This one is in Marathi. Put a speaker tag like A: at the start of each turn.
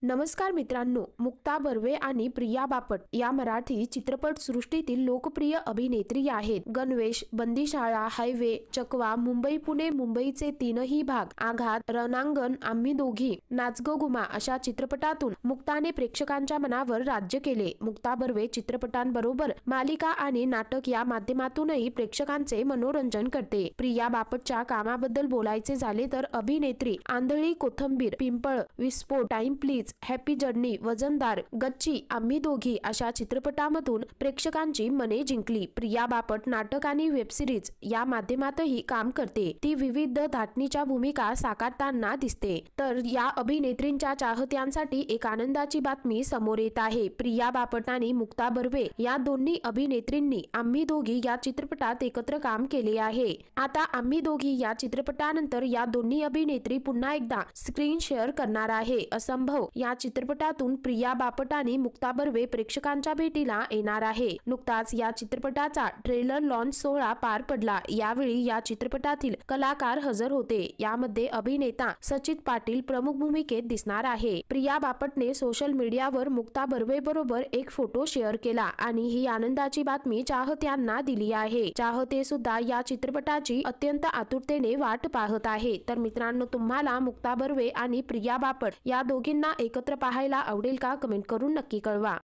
A: नमस्कार मित्रांनो, मुक्ता बर्वे आणि प्रिया बापट या मराठी चित्रपट सृष्टीतील लोकप्रिय अभिनेत्री आहेत। गणवेश, बंदीशाळा, हायवे, चकवा, मुंबई पुणे, मुंबईचे तीनही भाग, आघात, रणांगण, आम्ही दोघी, नाच गं घुमा अशा चित्रपटातून मुक्ताने प्रेक्षकांच्या मनावर राज्य केले। मुक्ता बर्वे चित्रपटांबरोबर मालिका आणि नाटक या माध्यमातूनही प्रेक्षकांचे मनोरंजन करते। प्रिया बापटच्या कामाबद्दल बोलायचे झाले तर अभिनेत्री आंधळी कोथिंबीर, पिंपळ, विस्फोट, टाइम प्लीज, हॅपी जर्नी, वजनदार, गच्ची, आम्ही दोघी अशा चित्रपटांमधून प्रेक्षकांची मने जिंकली। प्रिया बापट नाटक आणि वेब सिरीज या माध्यमातही काम करते। ती विविध धाटणीच्या भूमिका साकारताना दिसते। तर या अभिनेत्रींच्या चाहत्यांसाठी एक आनंदाची बातमी समोर येत आहे। प्रिया बापट आणि मुक्ता बर्वे या दोन्ही अभिनेत्रींनी आम्ही दोघी या चित्रपटात एकत्र काम केले आहे। आता आम्ही दोघी या चित्रपटानंतर या दोन्ही अभिनेत्री पुन्हा एकदा स्क्रीन शेअर करणार आहे। असंभव या चित्रपटातून प्रिया बापट आणि मुक्ता बर्वे प्रेक्षकांच्या भेटीला येणार आहे। नुकताच या चित्रपटाचा ट्रेलर लॉन्च सोहळा पार पडला। यावेळी या चित्रपटातील कलाकार हजर होते। यामध्ये अभिनेता सचित पाटील प्रमुख भूमिकेत दिसणार आहे। प्रिया बापटने सोशल मीडियावर मुक्ता बर्वे बरोबर एक फोटो शेअर केला आणि ही आनंदाची बातमी चाहत्यांना दिली आहे। चाहते सुद्धा या चित्रपटाची अत्यंत आतुरतेने वाट पाहत आहे। तर मित्रांनो, तुम्हाला मुक्ता बर्वे आणि प्रिया बापट या दोघींना एकत्र पाहायला आवडेल का? कमेंट करून नक्की कळवा।